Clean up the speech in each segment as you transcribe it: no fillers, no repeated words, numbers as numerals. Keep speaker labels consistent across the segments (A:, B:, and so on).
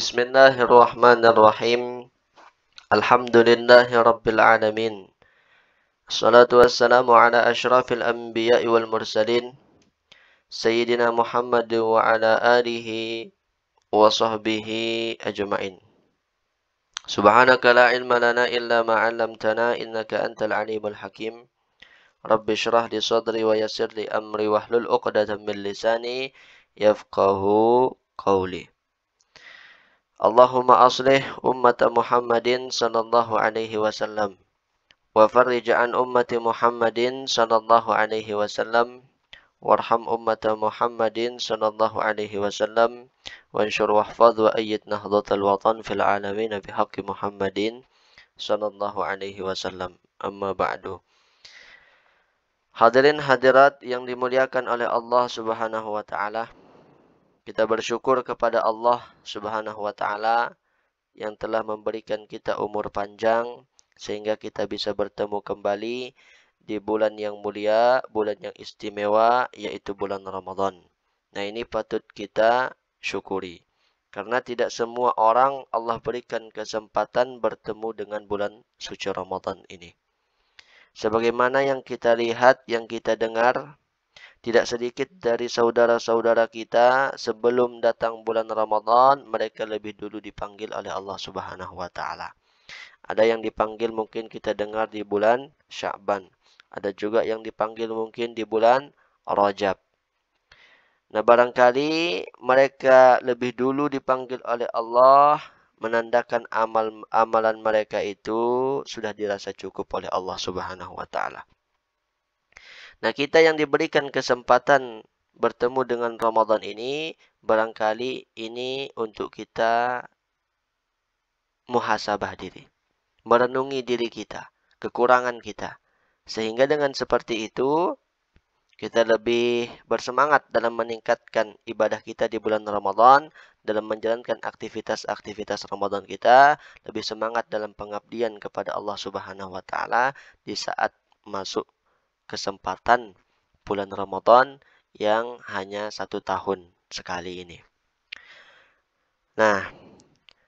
A: Bismillahirrahmanirrahim. Alhamdulillahi rabbil alamin. Assalatu wassalamu ala asyrafil anbiya'i wal mursalin. Sayyidina Muhammad wa ala alihi wa sahbihi ajma'in. Subhanaka la ilma lana illa ma 'allamtana innaka antal alimul hakim. Rabbi shrah li sadri wa yassir li amri wahlul 'uqdatam min lisani yafqahu qawli. Allahumma aslih ummata Muhammadin sallallahu alaihi wasallam wa farrij an ummati Muhammadin sallallahu alaihi wasallam warham ummata Muhammadin sallallahu alaihi wasallam wanshur wahfadh wa ayyid nahdlatal watan fil alamin bihaqqi Muhammadin sallallahu alaihi wasallam. Amma ba'du. Hadirin hadirat yang dimuliakan oleh Allah Subhanahu wa taala. Kita bersyukur kepada Allah Subhanahu wa taala yang telah memberikan kita umur panjang sehingga kita bisa bertemu kembali di bulan yang mulia, bulan yang istimewa, yaitu bulan Ramadan. Nah, ini patut kita syukuri. Karena tidak semua orang Allah berikan kesempatan bertemu dengan bulan suci Ramadan ini. Sebagaimana yang kita lihat, yang kita dengar, tidak sedikit dari saudara-saudara kita sebelum datang bulan Ramadan, mereka lebih dulu dipanggil oleh Allah Subhanahu wa taala. Ada yang dipanggil mungkin kita dengar di bulan Sya'ban. Ada juga yang dipanggil mungkin di bulan Rajab. Nah, barangkali mereka lebih dulu dipanggil oleh Allah, menandakan amalan mereka itu sudah dirasa cukup oleh Allah Subhanahu wa taala. Nah, kita yang diberikan kesempatan bertemu dengan Ramadan ini, barangkali ini untuk kita muhasabah diri. Merenungi diri kita, kekurangan kita. Sehingga dengan seperti itu, kita lebih bersemangat dalam meningkatkan ibadah kita di bulan Ramadan, dalam menjalankan aktivitas-aktivitas Ramadan kita, lebih semangat dalam pengabdian kepada Allah Subhanahu wa taala di saat masuk kesempatan bulan Ramadan yang hanya 1 tahun sekali ini. Nah,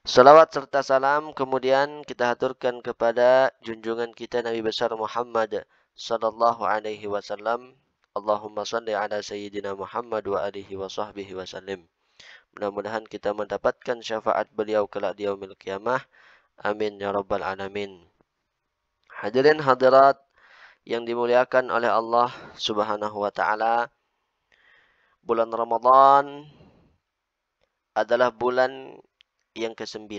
A: salawat serta salam kemudian kita haturkan kepada junjungan kita Nabi besar Muhammad sallallahu alaihi wasallam. Allahumma shalli ala sayyidina Muhammad wa alihi wa sahbihi wasallim. Mudah-mudahan kita mendapatkan syafaat beliau kelak di yaumil qiyamah. Amin ya rabbal alamin. Hadirin hadirat yang dimuliakan oleh Allah Subhanahu wa taala, bulan Ramadan adalah bulan yang ke-9.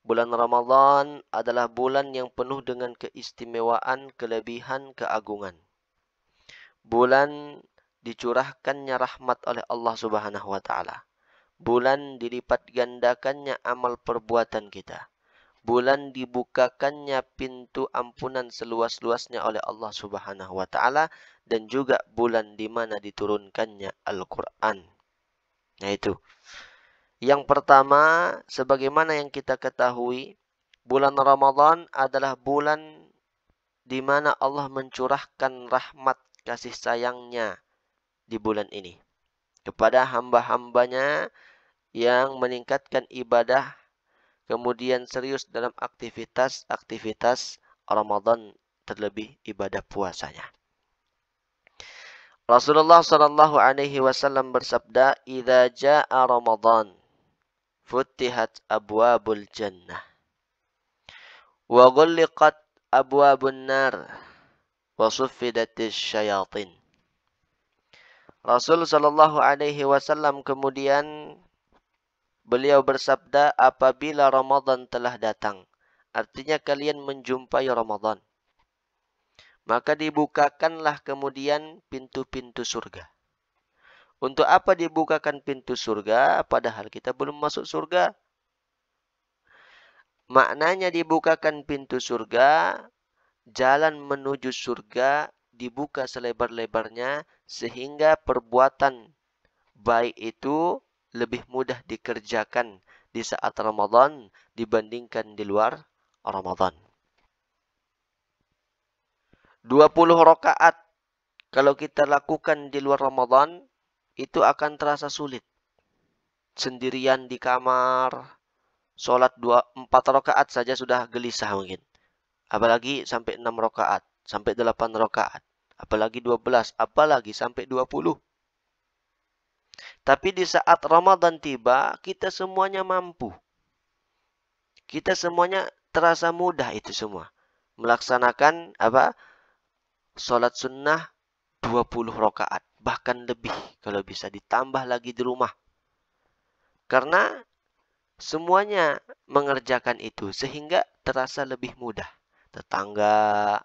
A: Bulan Ramadan adalah bulan yang penuh dengan keistimewaan, kelebihan, keagungan. Bulan dicurahkannya rahmat oleh Allah Subhanahu wa taala. Bulan dilipat gandakannya amal perbuatan kita. Bulan dibukakannya pintu ampunan seluas-luasnya oleh Allah Subhanahu wa taala, dan juga bulan di mana diturunkannya Al-Qur'an. Nah, itu. Yang pertama, sebagaimana yang kita ketahui, bulan Ramadan adalah bulan di mana Allah mencurahkan rahmat kasih sayangnya di bulan ini kepada hamba-hambanya yang meningkatkan ibadah, kemudian serius dalam aktivitas-aktivitas Ramadan, terlebih ibadah puasanya. Rasulullah sallallahu alaihi wasallam bersabda, "Idza jaa Ramadan, futihat abwabul jannah, wa ghulliqat abwabun nar, wa suffidatis syayatin." Rasul sallallahu alaihi wasallam kemudian beliau bersabda, apabila Ramadan telah datang, artinya kalian menjumpai Ramadan, maka dibukakanlah kemudian pintu-pintu surga. Untuk apa dibukakan pintu surga padahal kita belum masuk surga? Maknanya dibukakan pintu surga, jalan menuju surga dibuka selebar-lebarnya sehingga perbuatan baik itu lebih mudah dikerjakan di saat Ramadan dibandingkan di luar Ramadan. 20 rakaat kalau kita lakukan di luar Ramadan itu akan terasa sulit. sendirian di kamar, sholat 4 rakaat saja sudah gelisah mungkin. Apalagi sampai 6 rakaat, sampai 8 rakaat, apalagi 12, apalagi sampai 20. Tapi di saat Ramadan tiba, kita semuanya mampu. Kita semuanya terasa mudah itu semua. Melaksanakan sholat sunnah 20 rakaat, bahkan lebih kalau bisa ditambah lagi di rumah. Karena semuanya mengerjakan itu sehingga terasa lebih mudah. Tetangga,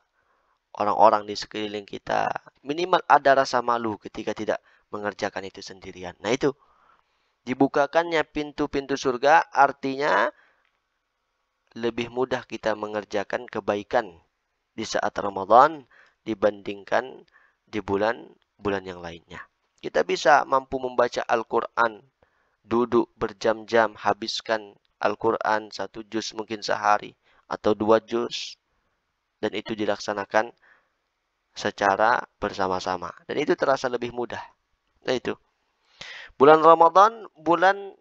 A: orang-orang di sekeliling kita, minimal ada rasa malu ketika tidak mengerjakan itu sendirian. Nah itu, dibukakannya pintu-pintu surga artinya lebih mudah kita mengerjakan kebaikan di saat Ramadan dibandingkan di bulan-bulan yang lainnya. Kita bisa mampu membaca Al-Quran, duduk berjam-jam, habiskan Al-Quran 1 juz mungkin sehari atau 2 juz. Dan itu dilaksanakan secara bersama-sama. Dan itu terasa lebih mudah. Nah itu. Bulan Ramadan, bulan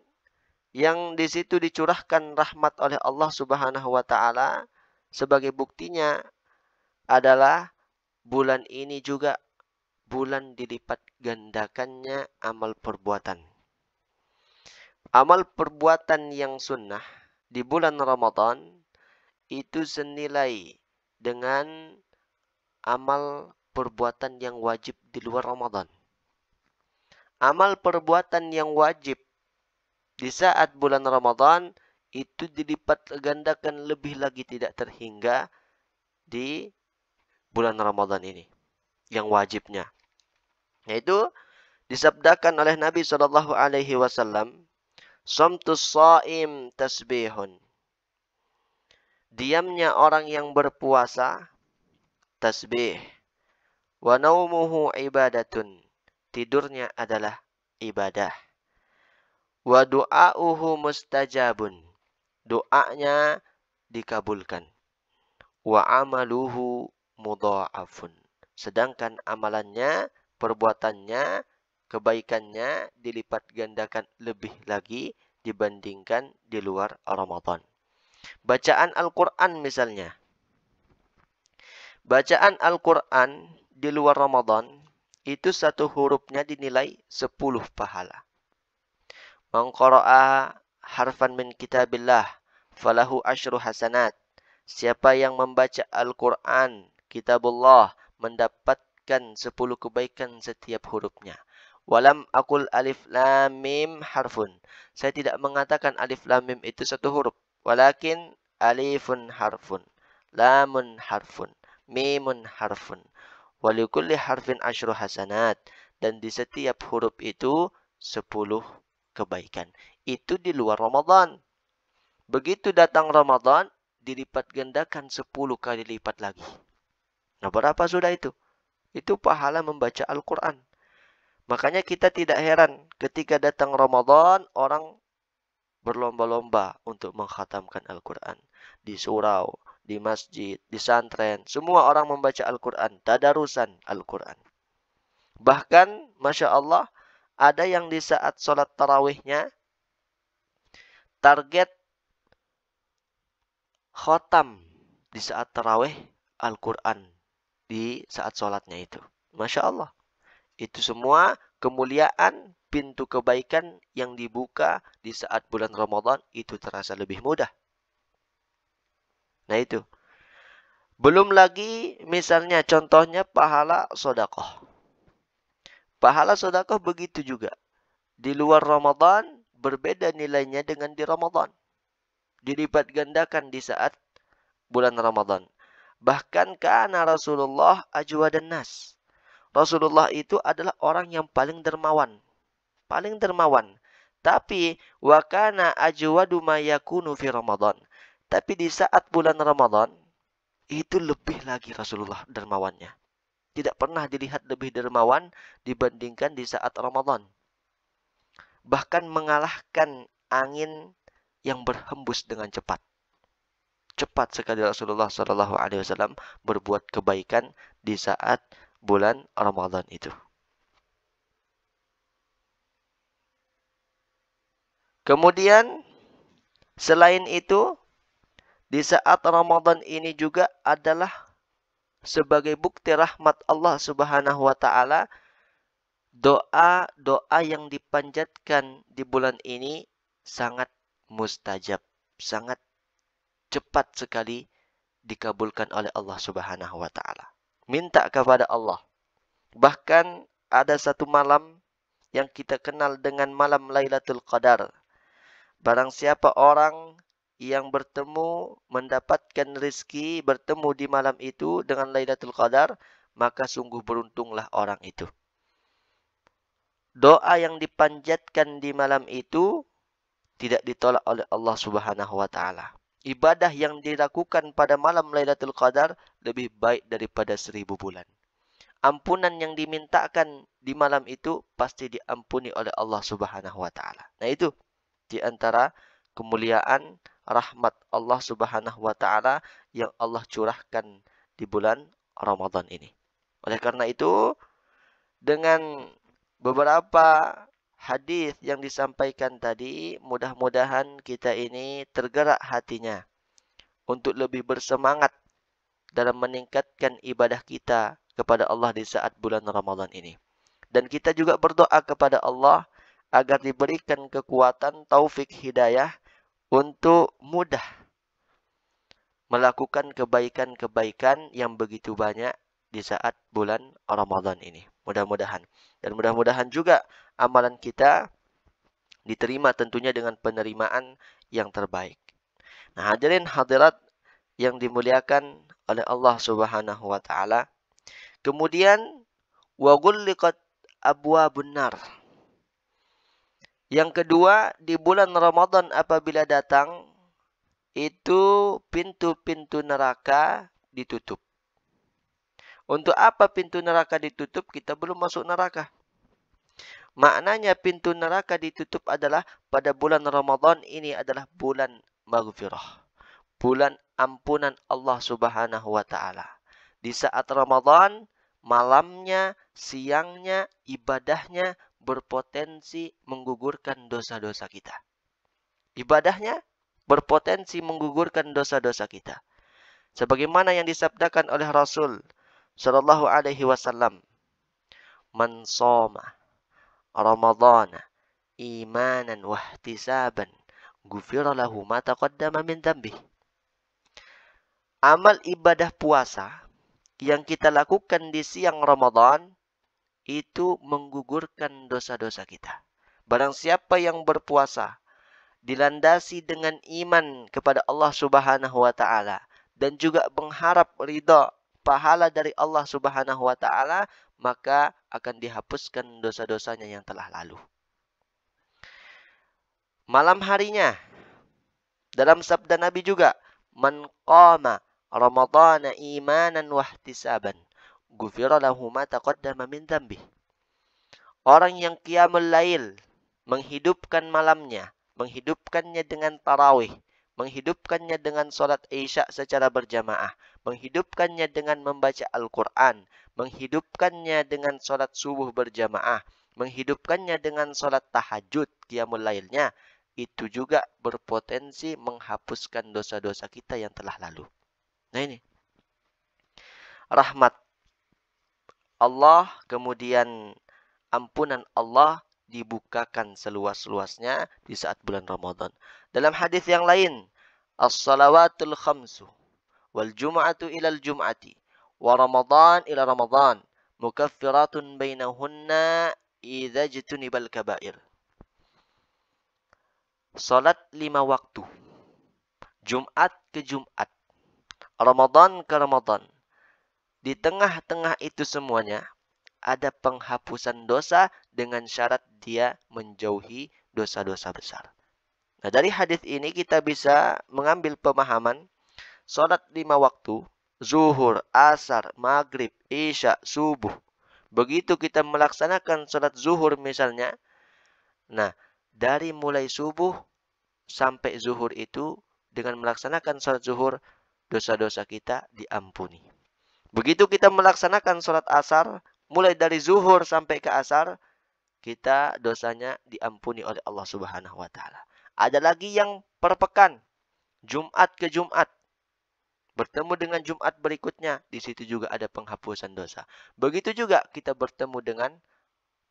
A: yang di situ dicurahkan rahmat oleh Allah Subhanahu wa taala. Sebagai buktinya adalah bulan ini juga bulan dilipat gandakannya amal perbuatan. Amal perbuatan yang sunnah di bulan Ramadan itu senilai dengan amal perbuatan yang wajib di luar Ramadan. Amal perbuatan yang wajib di saat bulan Ramadan itu dilipat gandakan lebih lagi tidak terhingga di bulan Ramadan ini. Yang wajibnya. Yaitu disabdakan oleh Nabi SAW, "Somtus shaim tasbihun." Diamnya orang yang berpuasa tasbih. Wa naumuhu ibadatun. Tidurnya adalah ibadah. Wa du'auhu mustajabun. Doanya dikabulkan. Wa amaluhu mudha'afun. Sedangkan amalannya, perbuatannya, kebaikannya dilipat gandakan lebih lagi dibandingkan di luar Ramadan. Bacaan Al-Quran misalnya. Bacaan Al-Quran di luar Ramadan, itu satu hurufnya dinilai 10 pahala. Man qara'a harfan min kitabillah, falahu asyru hasanat. Siapa yang membaca Al-Quran, kitabullah, mendapatkan 10 kebaikan setiap hurufnya. Walam akul alif lam mim harfun. Saya tidak mengatakan alif lam mim itu satu huruf. Walakin alifun harfun, lamun harfun, mimun harfun. Walikulli harfin asyru hasanat. Dan di setiap huruf itu 10 kebaikan. Itu di luar Ramadan. Begitu datang Ramadan, dilipat gandakan 10 kali lipat lagi. Nah, berapa sudah itu? Itu pahala membaca Al-Quran. Makanya kita tidak heran ketika datang Ramadan, orang berlomba-lomba untuk mengkhatamkan Al-Quran. Di surau, di masjid, di santren, semua orang membaca Al-Quran, tadarusan Al-Quran. Bahkan, Masya Allah, ada yang di saat sholat tarawihnya, target khotam di saat tarawih Al-Quran di saat sholatnya itu. Masya Allah. Itu semua kemuliaan, pintu kebaikan yang dibuka di saat bulan Ramadan itu terasa lebih mudah. Nah itu. Belum lagi misalnya contohnya pahala sodakoh. Pahala sodakoh begitu juga. Di luar Ramadan berbeda nilainya dengan di Ramadan. Dilipat gandakan di saat bulan Ramadan. Bahkan kana Rasulullah ajwadan nas. Rasulullah itu adalah orang yang paling dermawan. Paling dermawan. Tapi wa kana ajwadu ma yakunu fi Ramadan. Tapi di saat bulan Ramadan itu lebih lagi Rasulullah dermawannya. Tidak pernah dilihat lebih dermawan dibandingkan di saat Ramadan. Bahkan mengalahkan angin yang berhembus dengan cepat. Cepat sekali Rasulullah SAW berbuat kebaikan di saat bulan Ramadan itu. Kemudian selain itu, di saat Ramadan ini juga adalah sebagai bukti rahmat Allah Subhanahu wa taala, doa-doa yang dipanjatkan di bulan ini sangat mustajab, sangat cepat sekali dikabulkan oleh Allah Subhanahu wa taala. Minta kepada Allah. Bahkan ada satu malam yang kita kenal dengan malam Lailatul Qadar. Barang siapa orang yang bertemu, mendapatkan rezeki, bertemu di malam itu dengan Lailatul Qadar, maka sungguh beruntunglah orang itu. Doa yang dipanjatkan di malam itu tidak ditolak oleh Allah Subhanahu wa taala. Ibadah yang dilakukan pada malam Lailatul Qadar lebih baik daripada 1000 bulan. Ampunan yang dimintakan di malam itu pasti diampuni oleh Allah Subhanahu wa taala. Nah, itu di antara kemuliaan rahmat Allah Subhanahu wa taala yang Allah curahkan di bulan Ramadan ini. Oleh karena itu, dengan beberapa hadis yang disampaikan tadi, mudah-mudahan kita ini tergerak hatinya untuk lebih bersemangat dalam meningkatkan ibadah kita kepada Allah di saat bulan Ramadan ini. Dan kita juga berdoa kepada Allah agar diberikan kekuatan, taufik, hidayah untuk mudah melakukan kebaikan-kebaikan yang begitu banyak di saat bulan Ramadan ini. Mudah-mudahan. Dan mudah-mudahan juga amalan kita diterima tentunya dengan penerimaan yang terbaik. Nah, hadirin hadirat yang dimuliakan oleh Allah Subhanahu wa taala. Kemudian wa ghulliqat abwabun nar. Yang kedua, di bulan Ramadan apabila datang, itu pintu-pintu neraka ditutup. Untuk apa pintu neraka ditutup? Kita belum masuk neraka. Maknanya pintu neraka ditutup adalah pada bulan Ramadan ini adalah bulan maghfirah. Bulan ampunan Allah Subhanahu wa taala. Di saat Ramadan, malamnya, siangnya, ibadahnya berpotensi menggugurkan dosa-dosa kita. Ibadahnya berpotensi menggugurkan dosa-dosa kita. Sebagaimana yang disabdakan oleh Rasul sallallahu alaihi wasallam, "Man shoma Ramadhana imanan wa ihtisaban, ghufira lahu ma taqaddama min dhanbihi." Amal ibadah puasa yang kita lakukan di siang Ramadan itu menggugurkan dosa-dosa kita. Barang siapa yang berpuasa dilandasi dengan iman kepada Allah Subhanahu wa taala dan juga mengharap ridha pahala dari Allah Subhanahu wa taala, maka akan dihapuskan dosa-dosanya yang telah lalu. Malam harinya, dalam sabda Nabi juga, "Man qama Ramadhana imanan wa ihtisaban, ghufira lahu ma taqaddama min dhanbi." Orang yang qiyamul lail, menghidupkan malamnya, menghidupkannya dengan tarawih, menghidupkannya dengan salat Isya secara berjamaah, menghidupkannya dengan membaca Al-Quran, menghidupkannya dengan salat subuh berjamaah, menghidupkannya dengan salat tahajud qiyamul lailnya, itu juga berpotensi menghapuskan dosa-dosa kita yang telah lalu. Nah, ini rahmat Allah, kemudian ampunan Allah dibukakan seluas-luasnya di saat bulan Ramadan. Dalam hadis yang lain, as-salawatul khamsu wal jum'atu ilal jum'ati wa Ramadan ila Ramadan mukaffiratun bainahunna idza jtunibal kaba'ir. Salat 5 waktu, Jumat ke Jumat, Ramadan ke Ramadan. Di tengah-tengah itu semuanya ada penghapusan dosa dengan syarat dia menjauhi dosa-dosa besar. Nah, dari hadis ini kita bisa mengambil pemahaman salat 5 waktu, zuhur, asar, maghrib, isya, subuh. Begitu kita melaksanakan salat zuhur misalnya, nah, dari mulai subuh sampai zuhur itu dengan melaksanakan salat zuhur, dosa-dosa kita diampuni. Begitu kita melaksanakan salat asar, mulai dari zuhur sampai ke asar, kita dosanya diampuni oleh Allah Subhanahu wa taala. Ada lagi yang per pekan, Jumat ke Jumat. Bertemu dengan Jumat berikutnya, di situ juga ada penghapusan dosa. Begitu juga kita bertemu dengan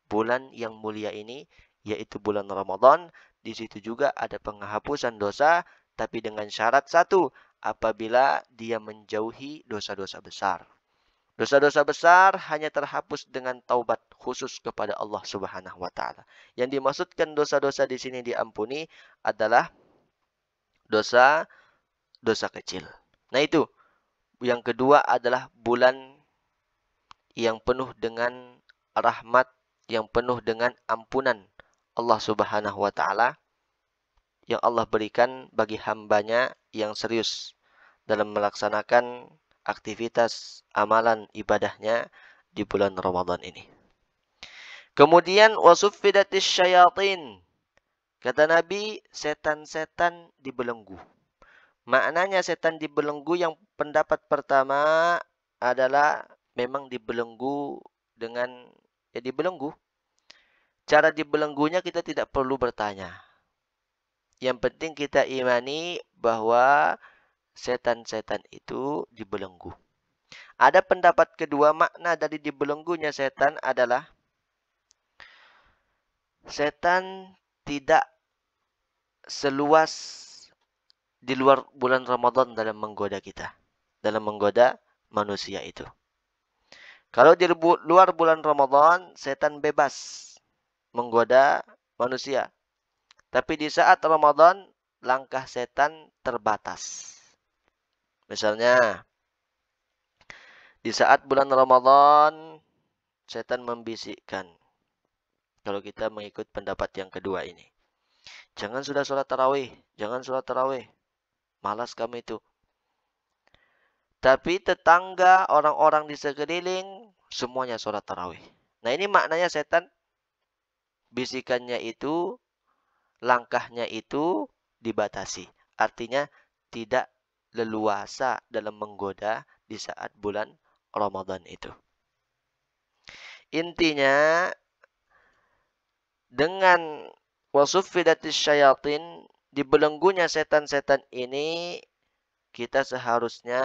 A: bulan yang mulia ini, yaitu bulan Ramadan. Di situ juga ada penghapusan dosa, tapi dengan syarat satu, apabila dia menjauhi dosa-dosa besar. Dosa-dosa besar hanya terhapus dengan taubat khusus kepada Allah Subhanahu wa taala. Yang dimaksudkan dosa-dosa di sini diampuni adalah dosa kecil. Nah, itu. Yang kedua adalah bulan yang penuh dengan rahmat, yang penuh dengan ampunan Allah Subhanahu wa taala yang Allah berikan bagi hambanya yang serius dalam melaksanakan aktivitas amalan ibadahnya di bulan Ramadan ini. Kemudian wasuffidatis syayatin. Kata Nabi, setan-setan dibelenggu. Maknanya setan dibelenggu yang pendapat pertama adalah memang dibelenggu dengan dibelenggu. Cara dibelenggunya kita tidak perlu bertanya. Yang penting kita imani bahwa setan-setan itu dibelenggu. Ada pendapat kedua, makna dari dibelenggunya setan adalah setan tidak seluas di luar bulan Ramadan dalam menggoda kita, dalam menggoda manusia itu. Kalau di luar bulan Ramadan, setan bebas menggoda manusia. Tapi di saat Ramadan, langkah setan terbatas. Misalnya, di saat bulan Ramadan, setan membisikkan. Kalau kita mengikut pendapat yang kedua ini. Jangan sudah sholat tarawih, jangan sholat tarawih. Malas kamu itu. Tapi tetangga, orang-orang di sekeliling, semuanya sholat tarawih. Nah, ini maknanya setan, bisikannya itu, langkahnya itu dibatasi. Artinya tidak leluasa dalam menggoda di saat bulan Ramadan itu. Intinya, dengan wasuffidatis syayatin, dibelenggunya setan-setan ini, kita seharusnya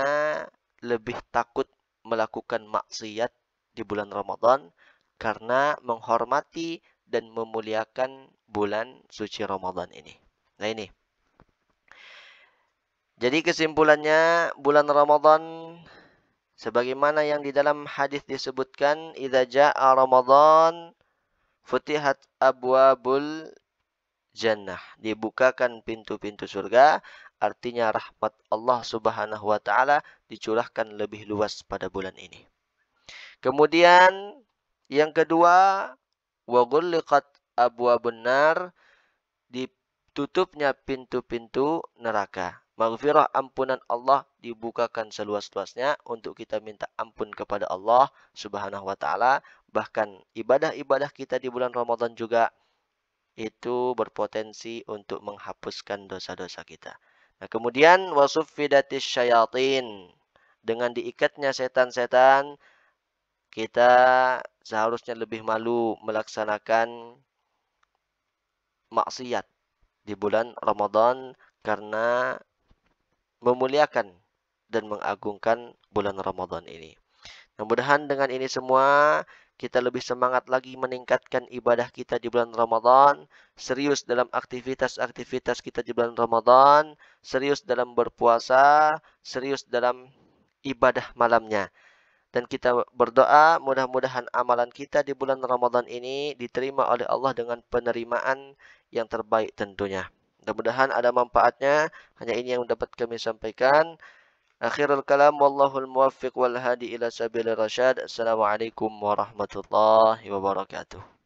A: lebih takut melakukan maksiat di bulan Ramadan karena menghormati dan memuliakan bulan suci Ramadan ini. Nah, ini. Jadi kesimpulannya, bulan Ramadan sebagaimana yang di dalam hadis disebutkan, idza jaa Ramadan futihat abwabul jannah, dibukakan pintu-pintu surga, artinya rahmat Allah Subhanahu wa taala dicurahkan lebih luas pada bulan ini. Kemudian yang kedua, wa ghulliqat abwabun nar, ditutupnya pintu-pintu neraka. Maghfirah, ampunan Allah dibukakan seluas-luasnya untuk kita minta ampun kepada Allah Subhanahu wa taala. Bahkan ibadah-ibadah kita di bulan Ramadan juga itu berpotensi untuk menghapuskan dosa-dosa kita. Nah, kemudian wasuffidatis syayatin, dengan diikatnya setan-setan, kita seharusnya lebih malu melaksanakan maksiat di bulan Ramadan karena memuliakan dan mengagungkan bulan Ramadan ini. Mudah-mudahan dengan ini semua kita lebih semangat lagi meningkatkan ibadah kita di bulan Ramadan, serius dalam aktivitas-aktivitas kita di bulan Ramadan, serius dalam berpuasa, serius dalam ibadah malamnya. Dan kita berdoa mudah-mudahan amalan kita di bulan Ramadan ini diterima oleh Allah dengan penerimaan yang terbaik tentunya. Mudah-mudahan ada manfaatnya. Hanya ini yang dapat kami sampaikan. Akhirul kalam, wallahul muwaffiq wal hadi ila sabilir rasyad. Assalamualaikum warahmatullahi wabarakatuh.